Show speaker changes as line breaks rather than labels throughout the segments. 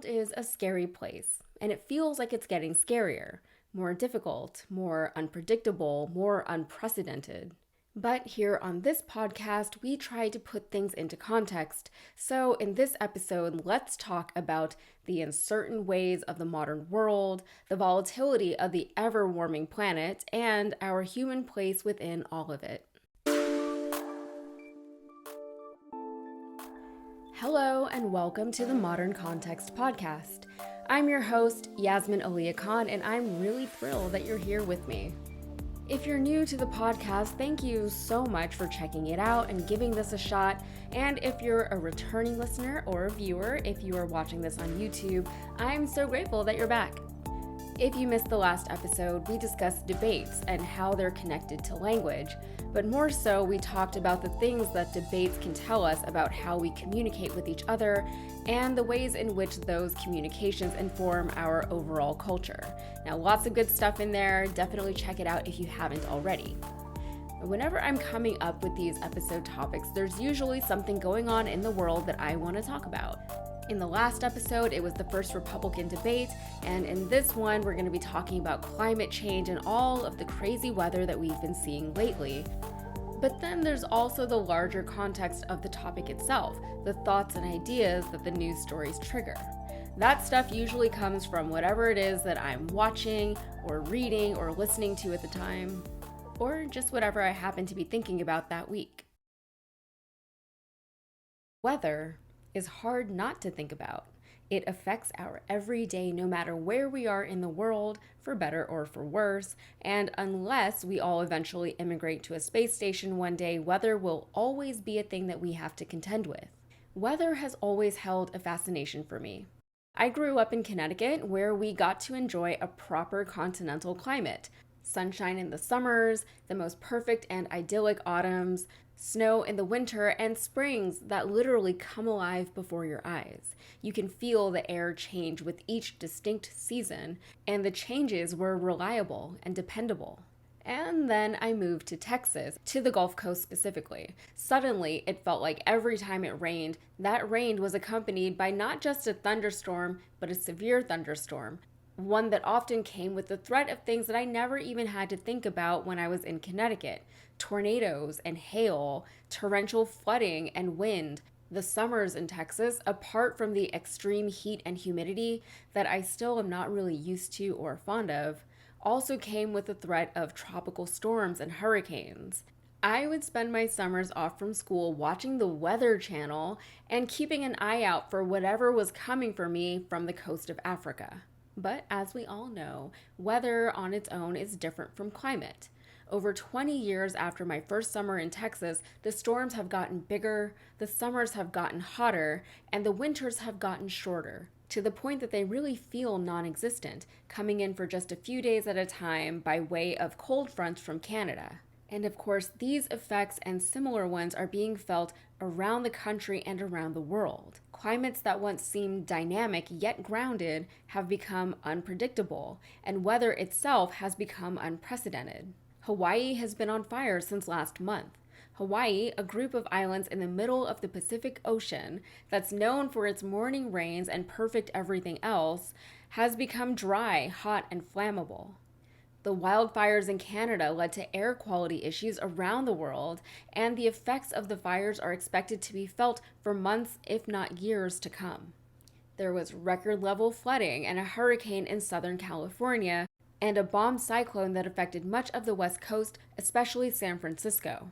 world is a scary place, and it feels like it's getting scarier, more difficult, more unpredictable, more unprecedented. But here on this podcast, we try to put things into context. So, in this episode, let's talk about the uncertain ways of the modern world, the volatility of the ever warming planet, and our human place within all of it. Hello, and welcome to the Modern Context Podcast. I'm your host, Yasmin Aliyah Khan, and I'm really thrilled that you're here with me. If you're new to the podcast, thank you so much for checking it out and giving this a shot. And if you're a returning listener or a viewer, if you are watching this on YouTube, I'm so grateful that you're back. If you missed the last episode, we discussed debates and how they're connected to language. But more so, we talked about the things that debates can tell us about how we communicate with each other and the ways in which those communications inform our overall culture. Now, lots of good stuff in there. Definitely check it out if you haven't already. Whenever I'm coming up with these episode topics, there's usually something going on in the world that I want to talk about. In the last episode, it was the first Republican debate, and in this one, we're going to be talking about climate change and all of the crazy weather that we've been seeing lately. But then there's also the larger context of the topic itself, the thoughts and ideas that the news stories trigger. That stuff usually comes from whatever it is that I'm watching or reading or listening to at the time, or just whatever I happen to be thinking about that week. Weather is hard not to think about. It affects our everyday no matter where we are in the world, for better or for worse, and unless we all eventually immigrate to a space station one day, weather will always be a thing that we have to contend with. Weather has always held a fascination for me. I grew up in Connecticut, where we got to enjoy a proper continental climate. Sunshine in the summers, the most perfect and idyllic autumns, snow in the winter, and springs that literally come alive before your eyes. You can feel the air change with each distinct season, and the changes were reliable and dependable. And then I moved to Texas, to the Gulf Coast specifically. Suddenly, it felt like every time it rained, that rain was accompanied by not just a thunderstorm, but a severe thunderstorm. One that often came with the threat of things that I never even had to think about when I was in Connecticut. Tornadoes and hail, torrential flooding and wind. The summers in Texas, apart from the extreme heat and humidity that I still am not really used to or fond of, also came with the threat of tropical storms and hurricanes. I would spend my summers off from school watching the Weather Channel and keeping an eye out for whatever was coming for me from the coast of Africa. But as we all know, weather on its own is different from climate. Over 20 years after my first summer in Texas, the storms have gotten bigger, the summers have gotten hotter, and the winters have gotten shorter, to the point that they really feel non-existent, coming in for just a few days at a time by way of cold fronts from Canada. And of course, these effects and similar ones are being felt around the country and around the world. Climates that once seemed dynamic yet grounded have become unpredictable, and weather itself has become unprecedented. Hawaii has been on fire since last month. Hawaii, a group of islands in the middle of the Pacific Ocean that's known for its morning rains and perfect everything else, has become dry, hot, and flammable. The wildfires in Canada led to air quality issues around the world, and the effects of the fires are expected to be felt for months, if not years, to come. There was record-level flooding and a hurricane in Southern California, and a bomb cyclone that affected much of the West Coast, especially San Francisco.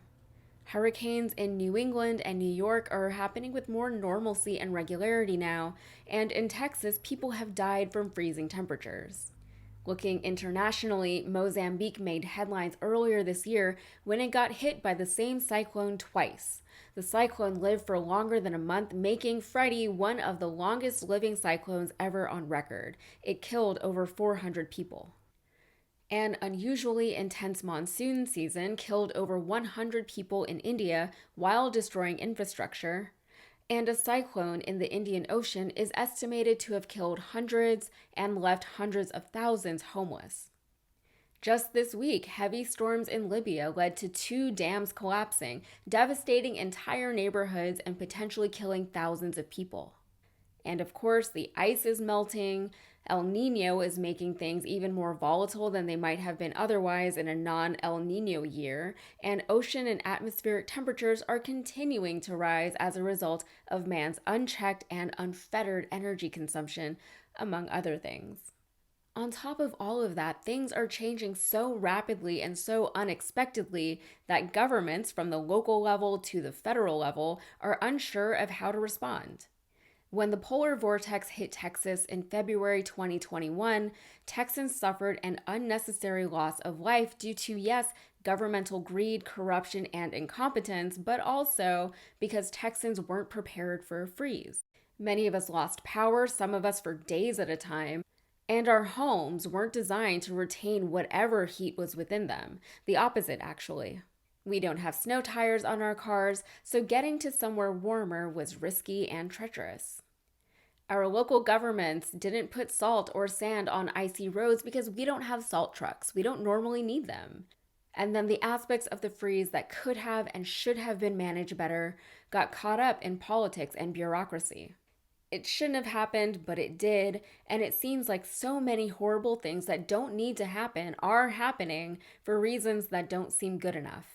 Hurricanes in New England and New York are happening with more normalcy and regularity now, and in Texas, people have died from freezing temperatures. Looking internationally, Mozambique made headlines earlier this year when it got hit by the same cyclone twice. The cyclone lived for longer than a month, making Freddie one of the longest living cyclones ever on record. It killed over 400 people. An unusually intense monsoon season killed over 100 people in India while destroying infrastructure. And a cyclone in the Indian Ocean is estimated to have killed hundreds and left hundreds of thousands homeless. Just this week, heavy storms in Libya led to 2 dams collapsing, devastating entire neighborhoods and potentially killing thousands of people. And of course, the ice is melting. El Nino is making things even more volatile than they might have been otherwise in a non El Nino year. And ocean and atmospheric temperatures are continuing to rise as a result of man's unchecked and unfettered energy consumption, among other things. On top of all of that, things are changing so rapidly and so unexpectedly that governments, from the local level to the federal level, are unsure of how to respond. When the polar vortex hit Texas in February 2021, Texans suffered an unnecessary loss of life due to, yes, governmental greed, corruption, and incompetence, but also because Texans weren't prepared for a freeze. Many of us lost power, some of us for days at a time, and our homes weren't designed to retain whatever heat was within them. The opposite, actually. We don't have snow tires on our cars, so getting to somewhere warmer was risky and treacherous. Our local governments didn't put salt or sand on icy roads because we don't have salt trucks. We don't normally need them. And then the aspects of the freeze that could have and should have been managed better got caught up in politics and bureaucracy. It shouldn't have happened, but it did, and it seems like so many horrible things that don't need to happen are happening for reasons that don't seem good enough.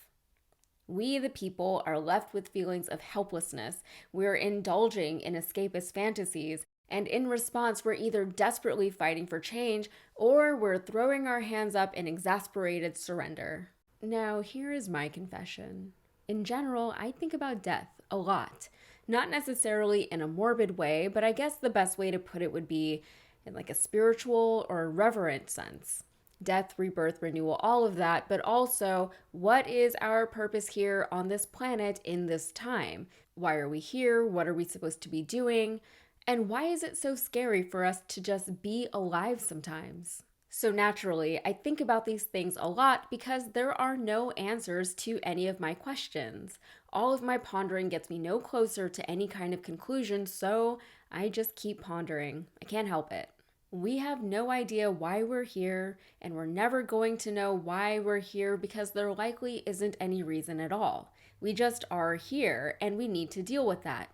We, the people, are left with feelings of helplessness. We're indulging in escapist fantasies, and in response, we're either desperately fighting for change or we're throwing our hands up in exasperated surrender. Now, here is my confession. In general, I think about death a lot. Not necessarily in a morbid way, but I guess the best way to put it would be in like a spiritual or reverent sense. Death, rebirth, renewal, all of that, but also what is our purpose here on this planet in this time? Why are we here? What are we supposed to be doing? And why is it so scary for us to just be alive sometimes? So naturally, I think about these things a lot because there are no answers to any of my questions. All of my pondering gets me no closer to any kind of conclusion, so I just keep pondering. I can't help it. We have no idea why we're here, and we're never going to know why we're here because there likely isn't any reason at all. We just are here, and we need to deal with that.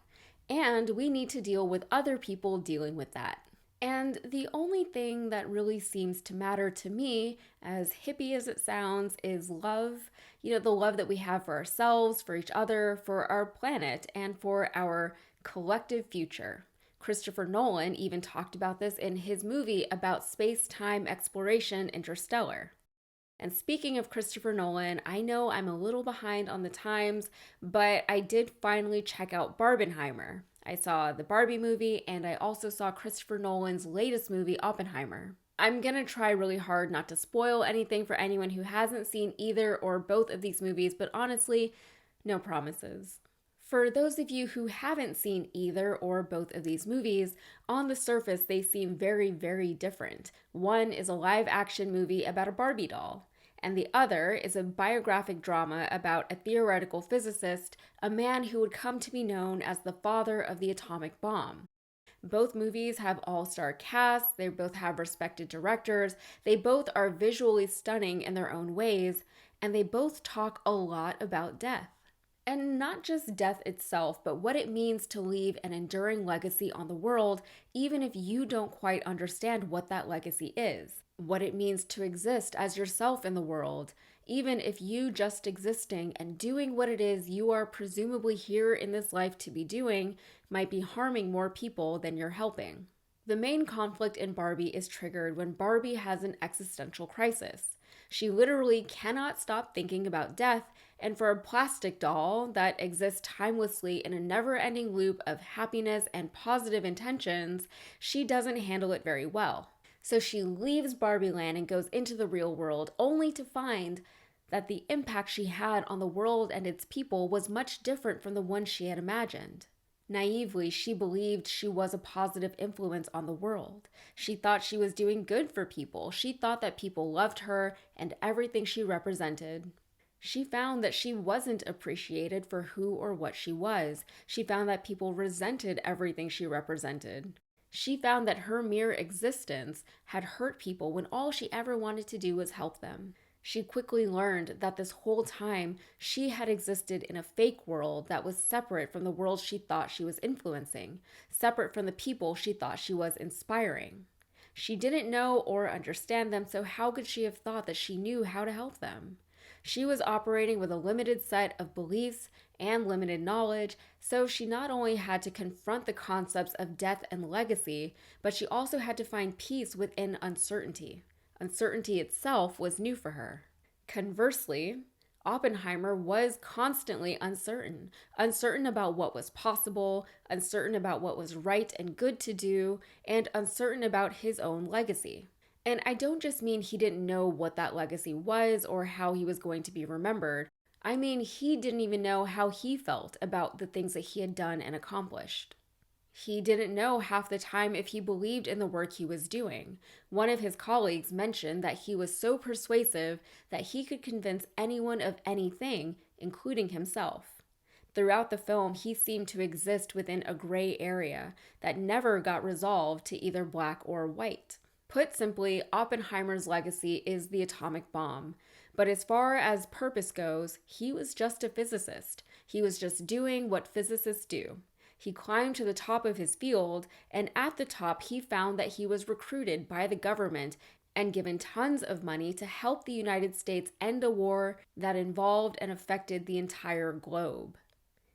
And we need to deal with other people dealing with that. And the only thing that really seems to matter to me, as hippie as it sounds, is love. You know, the love that we have for ourselves, for each other, for our planet, and for our collective future. Christopher Nolan even talked about this in his movie about space-time exploration, Interstellar. And speaking of Christopher Nolan, I know I'm a little behind on the times, but I did finally check out Barbenheimer. I saw the Barbie movie, and I also saw Christopher Nolan's latest movie, Oppenheimer. I'm gonna try really hard not to spoil anything for anyone who hasn't seen either or both of these movies, but honestly, no promises. For those of you who haven't seen either or both of these movies, on the surface they seem very, very different. One is a live action movie about a Barbie doll, and the other is a biographic drama about a theoretical physicist, a man who would come to be known as the father of the atomic bomb. Both movies have all-star casts, they both have respected directors, they both are visually stunning in their own ways, and they both talk a lot about death. And not just death itself, but what it means to leave an enduring legacy on the world, even if you don't quite understand what that legacy is. What it means to exist as yourself in the world, even if you just existing and doing what it is you are presumably here in this life to be doing might be harming more people than you're helping. The main conflict in Barbie is triggered when Barbie has an existential crisis. She literally cannot stop thinking about death, and for a plastic doll that exists timelessly in a never-ending loop of happiness and positive intentions, she doesn't handle it very well. So she leaves Barbie Land and goes into the real world, only to find that the impact she had on the world and its people was much different from the one she had imagined. Naively, she believed she was a positive influence on the world. She thought she was doing good for people. She thought that people loved her and everything she represented. She found that she wasn't appreciated for who or what she was. She found that people resented everything she represented. She found that her mere existence had hurt people when all she ever wanted to do was help them. She quickly learned that this whole time she had existed in a fake world that was separate from the world she thought she was influencing, separate from the people she thought she was inspiring. She didn't know or understand them, so how could she have thought that she knew how to help them? She was operating with a limited set of beliefs and limited knowledge, so she not only had to confront the concepts of death and legacy, but she also had to find peace within uncertainty. Uncertainty itself was new for her. Conversely, Oppenheimer was constantly uncertain, uncertain about what was possible, uncertain about what was right and good to do, and uncertain about his own legacy. And I don't just mean he didn't know what that legacy was or how he was going to be remembered. I mean, he didn't even know how he felt about the things that he had done and accomplished. He didn't know half the time if he believed in the work he was doing. One of his colleagues mentioned that he was so persuasive that he could convince anyone of anything, including himself. Throughout the film, he seemed to exist within a gray area that never got resolved to either black or white. Put simply, Oppenheimer's legacy is the atomic bomb. But as far as purpose goes, he was just a physicist. He was just doing what physicists do. He climbed to the top of his field, and at the top, he found that he was recruited by the government and given tons of money to help the United States end a war that involved and affected the entire globe.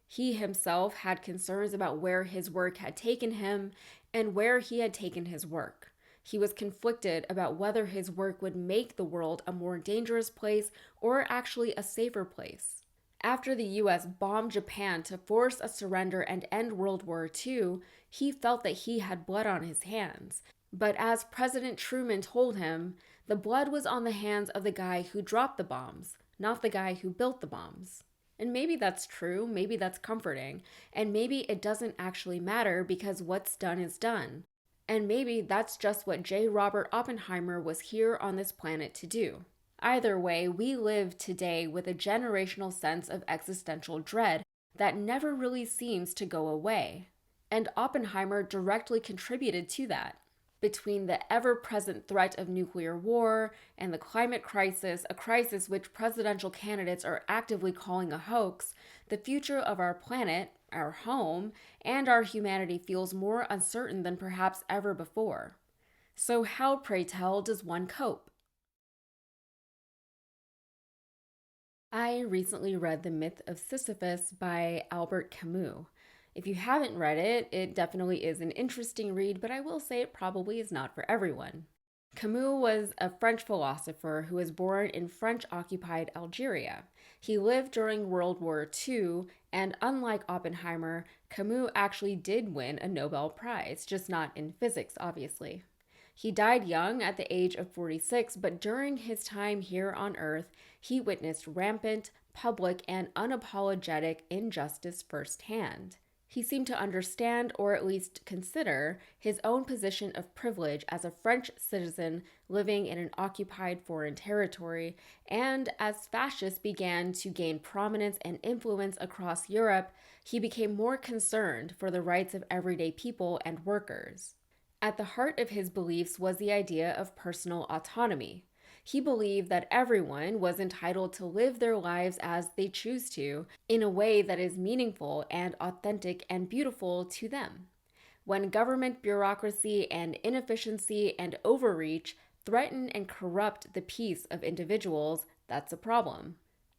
He himself had concerns about where his work had taken him and where he had taken his work. He was conflicted about whether his work would make the world a more dangerous place or actually a safer place. After the US bombed Japan to force a surrender and end World War II, he felt that he had blood on his hands. But as President Truman told him, the blood was on the hands of the guy who dropped the bombs, not the guy who built the bombs. And maybe that's true, maybe that's comforting, and maybe it doesn't actually matter because what's done is done. And maybe that's just what J. Robert Oppenheimer was here on this planet to do. Either way, we live today with a generational sense of existential dread that never really seems to go away. And Oppenheimer directly contributed to that. Between the ever-present threat of nuclear war and the climate crisis, a crisis which presidential candidates are actively calling a hoax, the future of our planet, our home, and our humanity feels more uncertain than perhaps ever before. So how, pray tell, does one cope? I recently read The Myth of Sisyphus by Albert Camus. If you haven't read it, it definitely is an interesting read, but I will say it probably is not for everyone. Camus was a French philosopher who was born in French-occupied Algeria. He lived during World War II, and unlike Oppenheimer, Camus actually did win a Nobel Prize, just not in physics, obviously. He died young at the age of 46, but during his time here on Earth, he witnessed rampant, public, and unapologetic injustice firsthand. He seemed to understand, or at least consider, his own position of privilege as a French citizen living in an occupied foreign territory, and as fascists began to gain prominence and influence across Europe, he became more concerned for the rights of everyday people and workers. At the heart of his beliefs was the idea of personal autonomy. He believed that everyone was entitled to live their lives as they choose to, in a way that is meaningful and authentic and beautiful to them. When government bureaucracy and inefficiency and overreach threaten and corrupt the peace of individuals, that's a problem.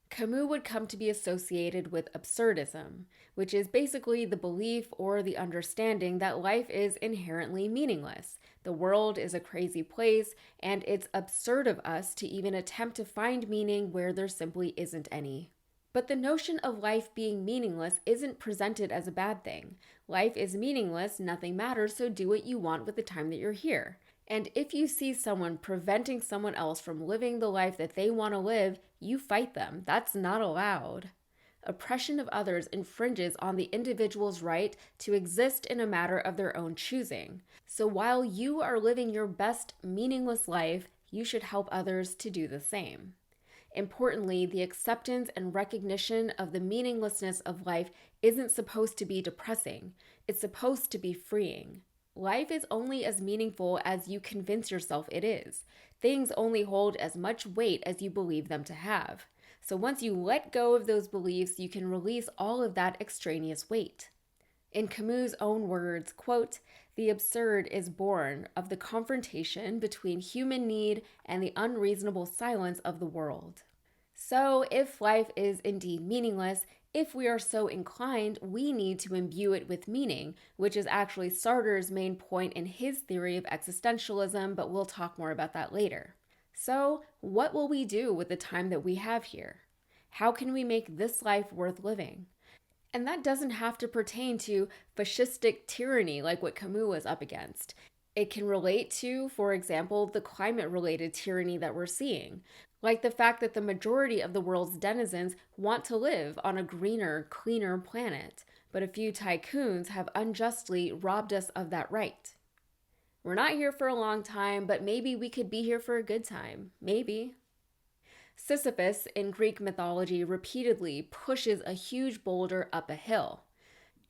Camus would come to be associated with absurdism, which is basically the belief or the understanding that life is inherently meaningless. The world is a crazy place, and it's absurd of us to even attempt to find meaning where there simply isn't any. But the notion of life being meaningless isn't presented as a bad thing. Life is meaningless, nothing matters, so do what you want with the time that you're here. And if you see someone preventing someone else from living the life that they want to live, you fight them. That's not allowed. Oppression of others infringes on the individual's right to exist in a matter of their own choosing. So while you are living your best meaningless life, you should help others to do the same. Importantly, the acceptance and recognition of the meaninglessness of life isn't supposed to be depressing. It's supposed to be freeing. Life is only as meaningful as you convince yourself it is. Things only hold as much weight as you believe them to have. So once you let go of those beliefs, you can release all of that extraneous weight. In Camus' own words, quote, "The absurd is born of the confrontation between human need and the unreasonable silence of the world." So, if life is indeed meaningless, if we are so inclined, we need to imbue it with meaning, which is actually Sartre's main point in his theory of existentialism, but we'll talk more about that later. So, what will we do with the time that we have here? How can we make this life worth living? And that doesn't have to pertain to fascistic tyranny like what Camus was up against. It can relate to, for example, the climate-related tyranny that we're seeing, like the fact that the majority of the world's denizens want to live on a greener, cleaner planet, but a few tycoons have unjustly robbed us of that right. We're not here for a long time, but maybe we could be here for a good time. Maybe. Sisyphus in Greek mythology repeatedly pushes a huge boulder up a hill.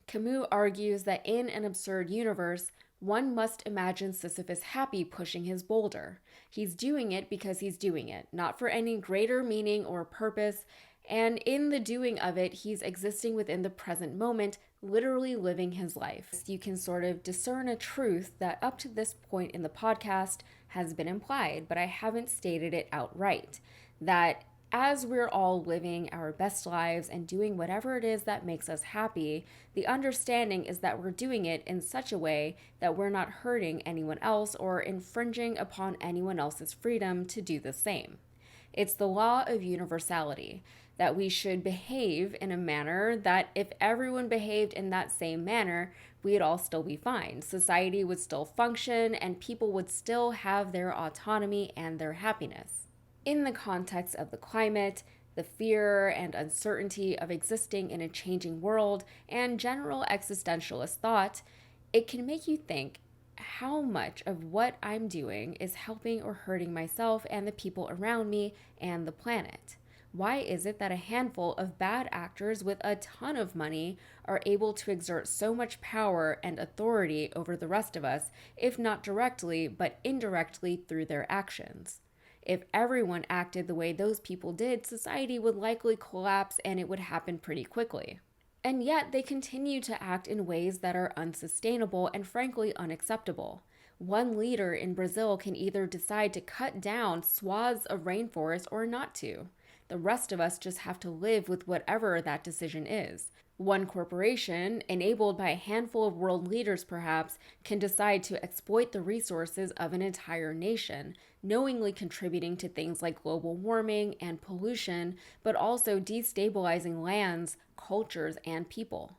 Camus argues that in an absurd universe, one must imagine Sisyphus happy pushing his boulder. He's doing it because he's doing it, not for any greater meaning or purpose, and in the doing of it, he's existing within the present moment, literally living his life. You can sort of discern a truth that up to this point in the podcast has been implied, but I haven't stated it outright. That as we're all living our best lives and doing whatever it is that makes us happy, the understanding is that we're doing it in such a way that we're not hurting anyone else or infringing upon anyone else's freedom to do the same. It's the law of universality, that we should behave in a manner that if everyone behaved in that same manner, we'd all still be fine. Society would still function and people would still have their autonomy and their happiness. In the context of the climate, the fear and uncertainty of existing in a changing world, and general existentialist thought, it can make you think how much of what I'm doing is helping or hurting myself and the people around me and the planet. Why is it that a handful of bad actors with a ton of money are able to exert so much power and authority over the rest of us, if not directly, but indirectly through their actions? If everyone acted the way those people did, society would likely collapse and it would happen pretty quickly. And yet they continue to act in ways that are unsustainable and frankly unacceptable. One leader in Brazil can either decide to cut down swaths of rainforest or not to. The rest of us just have to live with whatever that decision is. One corporation, enabled by a handful of world leaders perhaps, can decide to exploit the resources of an entire nation, knowingly contributing to things like global warming and pollution, but also destabilizing lands, cultures, and people.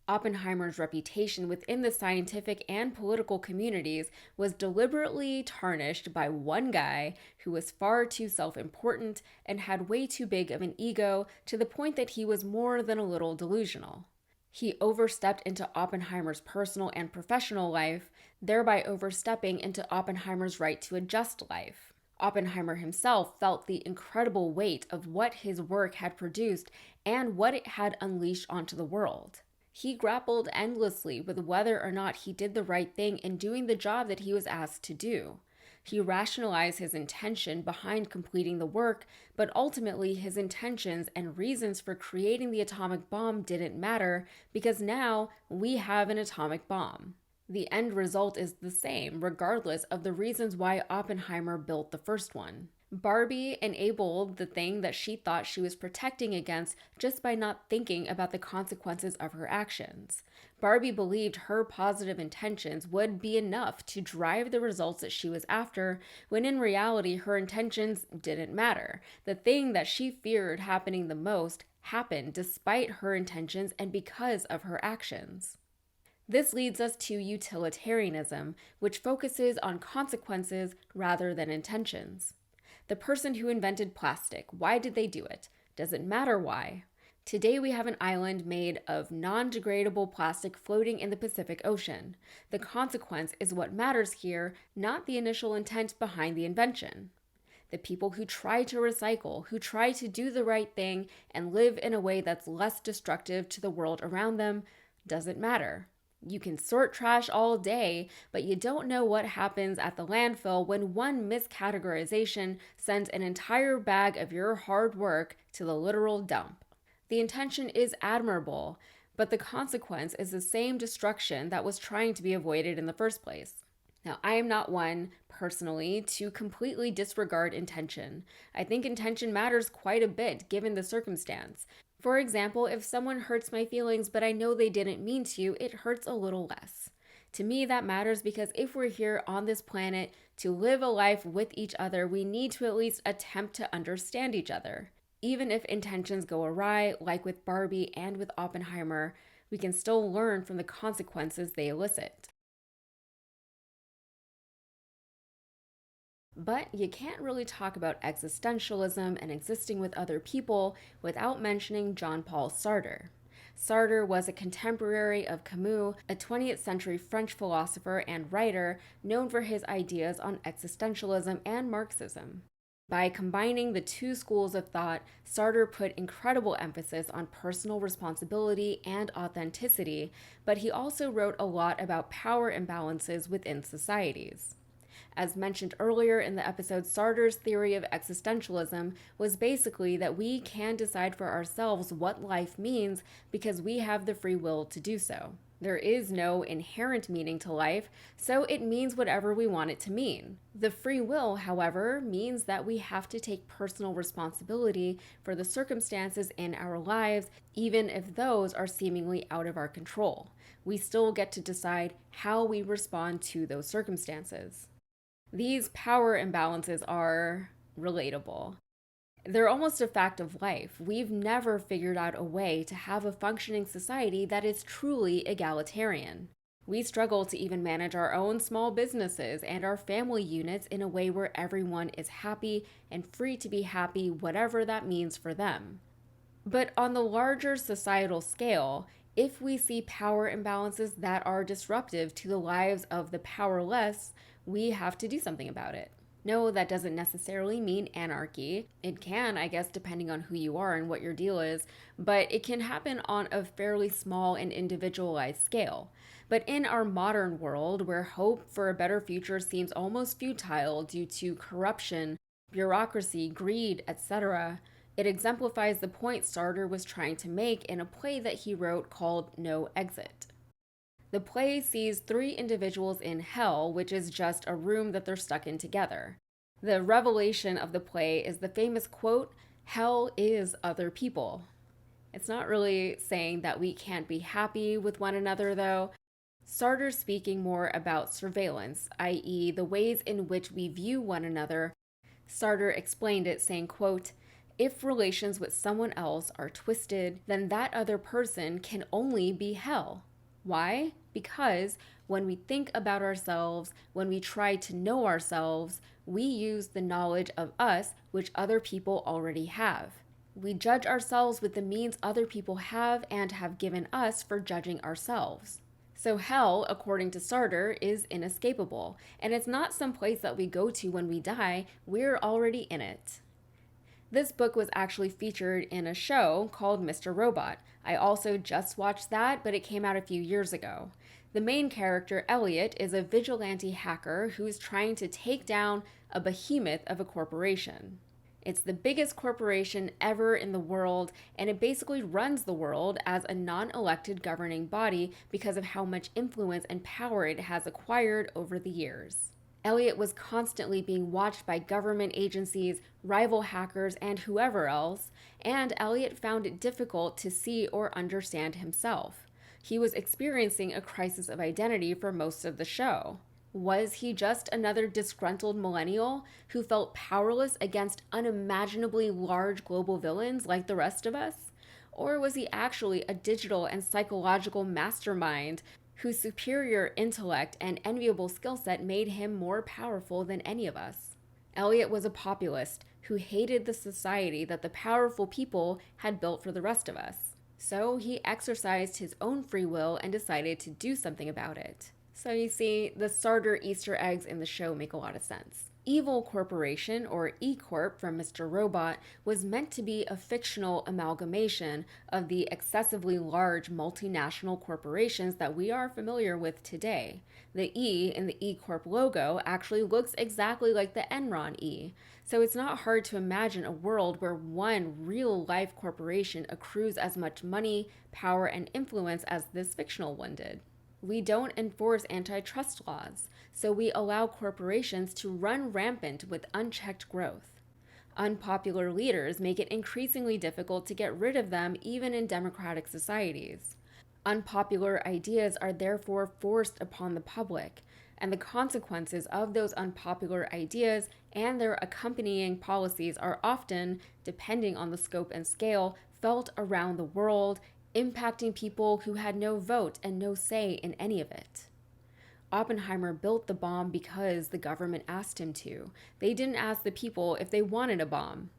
Oppenheimer's reputation within the scientific and political communities was deliberately tarnished by one guy who was far too self-important and had way too big of an ego to the point that he was more than a little delusional. He overstepped into Oppenheimer's personal and professional life, thereby overstepping into Oppenheimer's right to a just life. Oppenheimer himself felt the incredible weight of what his work had produced and what it had unleashed onto the world. He grappled endlessly with whether or not he did the right thing in doing the job that he was asked to do. He rationalized his intention behind completing the work, but ultimately his intentions and reasons for creating the atomic bomb didn't matter because now we have an atomic bomb. The end result is the same, regardless of the reasons why Oppenheimer built the first one. Barbie enabled the thing that she thought she was protecting against just by not thinking about the consequences of her actions. Barbie believed her positive intentions would be enough to drive the results that she was after, when in reality her intentions didn't matter. The thing that she feared happening the most happened despite her intentions and because of her actions. This leads us to utilitarianism, which focuses on consequences rather than intentions. The person who invented plastic, why did they do it? Does it matter why? Today we have an island made of non-degradable plastic floating in the Pacific Ocean. The consequence is what matters here, not the initial intent behind the invention. The people who try to recycle, who try to do the right thing and live in a way that's less destructive to the world around them, doesn't matter. You can sort trash all day, but you don't know what happens at the landfill when one miscategorization sends an entire bag of your hard work to the literal dump. The intention is admirable, but the consequence is the same destruction that was trying to be avoided in the first place. Now, I am not one, personally, to completely disregard intention. I think intention matters quite a bit given the circumstance. For example, if someone hurts my feelings but I know they didn't mean to, it hurts a little less. To me, that matters because if we're here on this planet to live a life with each other, we need to at least attempt to understand each other. Even if intentions go awry, like with Barbie and with Oppenheimer, we can still learn from the consequences they elicit. But you can't really talk about existentialism and existing with other people without mentioning Jean-Paul Sartre. Sartre was a contemporary of Camus, a 20th century French philosopher and writer known for his ideas on existentialism and Marxism. By combining the two schools of thought, Sartre put incredible emphasis on personal responsibility and authenticity, but he also wrote a lot about power imbalances within societies. As mentioned earlier in the episode, Sartre's theory of existentialism was basically that we can decide for ourselves what life means because we have the free will to do so. There is no inherent meaning to life, so it means whatever we want it to mean. The free will, however, means that we have to take personal responsibility for the circumstances in our lives, even if those are seemingly out of our control. We still get to decide how we respond to those circumstances. These power imbalances are relatable. They're almost a fact of life. We've never figured out a way to have a functioning society that is truly egalitarian. We struggle to even manage our own small businesses and our family units in a way where everyone is happy and free to be happy, whatever that means for them. But on the larger societal scale, if we see power imbalances that are disruptive to the lives of the powerless, we have to do something about it. No, that doesn't necessarily mean anarchy. It can, I guess, depending on who you are and what your deal is, but it can happen on a fairly small and individualized scale. But in our modern world, where hope for a better future seems almost futile due to corruption, bureaucracy, greed, etc., it exemplifies the point Sartre was trying to make in a play that he wrote called No Exit. The play sees three individuals in hell, which is just a room that they're stuck in together. The revelation of the play is the famous quote, "Hell is other people." It's not really saying that we can't be happy with one another, though. Sartre's speaking more about surveillance, i.e., the ways in which we view one another. Sartre explained it saying, quote, "If relations with someone else are twisted, then that other person can only be hell. Why? Because when we think about ourselves, when we try to know ourselves, we use the knowledge of us which other people already have. We judge ourselves with the means other people have and have given us for judging ourselves. So hell, according to Sartre, is inescapable, and it's not some place that we go to when we die, we're already in it." This book was actually featured in a show called Mr. Robot. I also just watched that, but it came out a few years ago. The main character, Elliot, is a vigilante hacker who's trying to take down a behemoth of a corporation. It's the biggest corporation ever in the world, and it basically runs the world as a non-elected governing body because of how much influence and power it has acquired over the years. Elliot was constantly being watched by government agencies, rival hackers, and whoever else, and Elliot found it difficult to see or understand himself. He was experiencing a crisis of identity for most of the show. Was he just another disgruntled millennial who felt powerless against unimaginably large global villains like the rest of us? Or was he actually a digital and psychological mastermind whose superior intellect and enviable skill set made him more powerful than any of us? Elliot was a populist who hated the society that the powerful people had built for the rest of us. So he exercised his own free will and decided to do something about it. So you see, the Sartre Easter eggs in the show make a lot of sense. Evil Corporation, or E Corp from Mr. Robot, was meant to be a fictional amalgamation of the excessively large multinational corporations that we are familiar with today. The E in the E Corp logo actually looks exactly like the Enron E, so it's not hard to imagine a world where one real life corporation accrues as much money, power, and influence as this fictional one did. We don't enforce antitrust laws, so we allow corporations to run rampant with unchecked growth. Unpopular leaders make it increasingly difficult to get rid of them even in democratic societies. Unpopular ideas are therefore forced upon the public, and the consequences of those unpopular ideas and their accompanying policies are often, depending on the scope and scale, felt around the world, impacting people who had no vote and no say in any of it. Oppenheimer built the bomb because the government asked him to. They didn't ask the people if they wanted a bomb.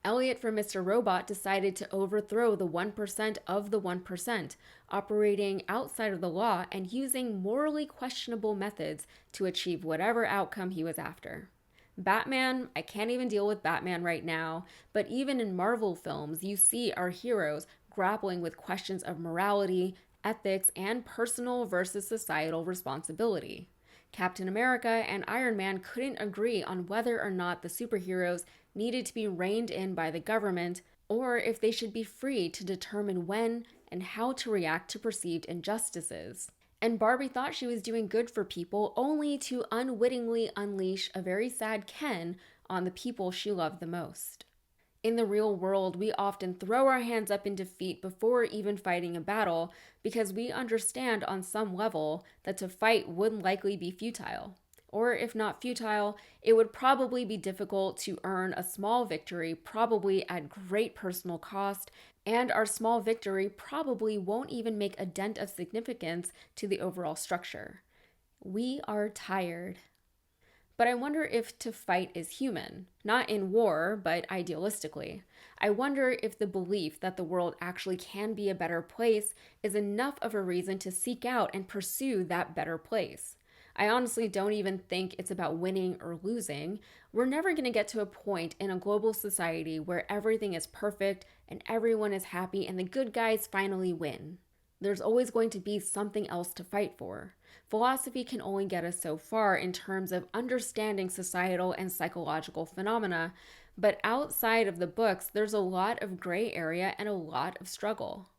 Elliot from Mr. Robot decided to overthrow the 1% of the 1%, operating outside of the law and using morally questionable methods to achieve whatever outcome he was after. Batman, I can't even deal with Batman right now, but even in Marvel films, you see our heroes grappling with questions of morality, ethics, and personal versus societal responsibility. Captain America and Iron Man couldn't agree on whether or not the superheroes needed to be reined in by the government or if they should be free to determine when and how to react to perceived injustices. And Barbie thought she was doing good for people only to unwittingly unleash a very sad Ken on the people she loved the most. In the real world, we often throw our hands up in defeat before even fighting a battle because we understand on some level that to fight would likely be futile. Or if not futile, it would probably be difficult to earn a small victory, probably at great personal cost, and our small victory probably won't even make a dent of significance to the overall structure. We are tired. But I wonder if to fight is human, not in war, but idealistically. I wonder if the belief that the world actually can be a better place is enough of a reason to seek out and pursue that better place. I honestly don't even think it's about winning or losing. We're never going to get to a point in a global society where everything is perfect and everyone is happy and the good guys finally win. There's always going to be something else to fight for. Philosophy can only get us so far in terms of understanding societal and psychological phenomena, but outside of the books, there's a lot of gray area and a lot of struggle.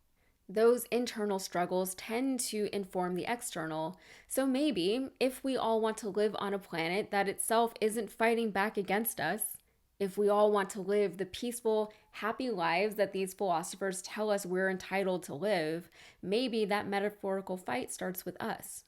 Those internal struggles tend to inform the external, so maybe if we all want to live on a planet that itself isn't fighting back against us, if we all want to live the peaceful, happy lives that these philosophers tell us we're entitled to live, maybe that metaphorical fight starts with us.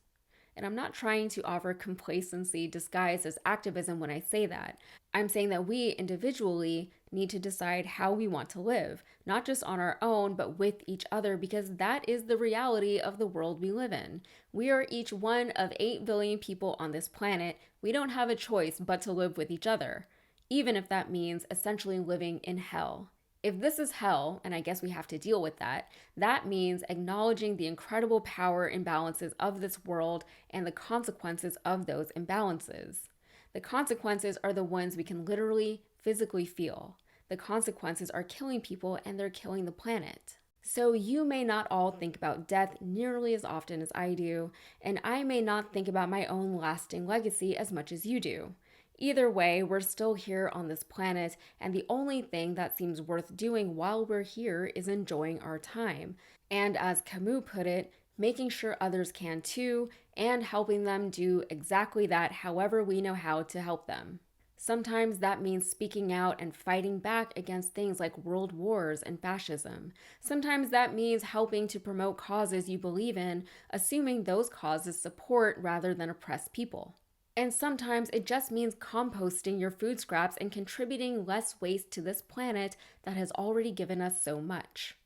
And I'm not trying to offer complacency disguised as activism when I say that. I'm saying that we individually need to decide how we want to live, not just on our own, but with each other, because that is the reality of the world we live in. We are each one of 8 billion people on this planet. We don't have a choice but to live with each other, even if that means essentially living in hell. If this is hell, and I guess we have to deal with that, that means acknowledging the incredible power imbalances of this world and the consequences of those imbalances. The consequences are the ones we can literally, physically feel. The consequences are killing people and they're killing the planet. So you may not all think about death nearly as often as I do, and I may not think about my own lasting legacy as much as you do. Either way, we're still here on this planet, and the only thing that seems worth doing while we're here is enjoying our time. And as Camus put it, making sure others can too, and helping them do exactly that however we know how to help them. Sometimes that means speaking out and fighting back against things like world wars and fascism. Sometimes that means helping to promote causes you believe in, assuming those causes support rather than oppress people. And sometimes it just means composting your food scraps and contributing less waste to this planet that has already given us so much.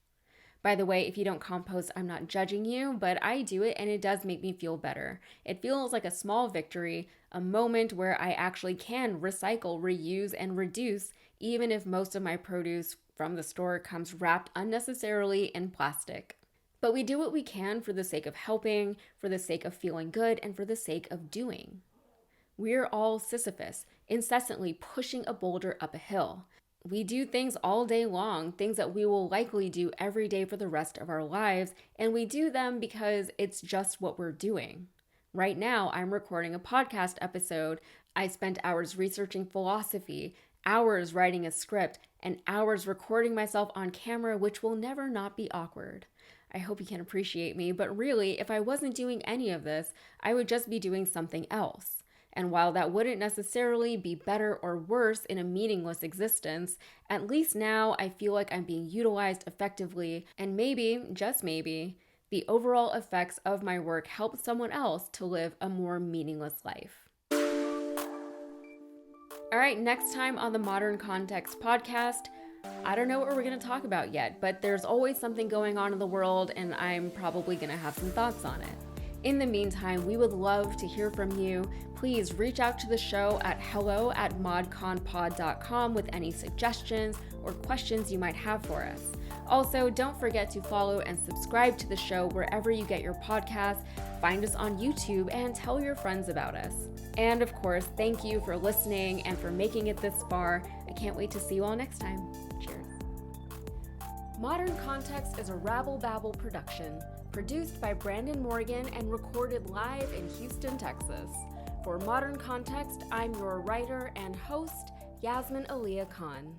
By the way, if you don't compost, I'm not judging you, but I do it and it does make me feel better. It feels like a small victory, a moment where I actually can recycle, reuse, and reduce, even if most of my produce from the store comes wrapped unnecessarily in plastic. But we do what we can for the sake of helping, for the sake of feeling good, and for the sake of doing. We're all Sisyphus, incessantly pushing a boulder up a hill. We do things all day long, things that we will likely do every day for the rest of our lives, and we do them because it's just what we're doing. Right now, I'm recording a podcast episode. I spent hours researching philosophy, hours writing a script, and hours recording myself on camera, which will never not be awkward. I hope you can appreciate me, but really, if I wasn't doing any of this, I would just be doing something else. And while that wouldn't necessarily be better or worse in a meaningless existence, at least now I feel like I'm being utilized effectively, and maybe, just maybe, the overall effects of my work help someone else to live a more meaningless life. All right, next time on the Modern Context podcast, I don't know what we're going to talk about yet, but there's always something going on in the world, and I'm probably going to have some thoughts on it. In the meantime, we would love to hear from you. Please reach out to the show at hello@modconpod.com with any suggestions or questions you might have for us. Also, don't forget to follow and subscribe to the show wherever you get your podcasts. Find us on YouTube and tell your friends about us. And of course, thank you for listening and for making it this far. I can't wait to see you all next time. Cheers. Modern Context is a Rabble Babble production, produced by Brandon Morgan and recorded live in Houston, Texas. For Modern Context, I'm your writer and host, Yasmin Aliyah Khan.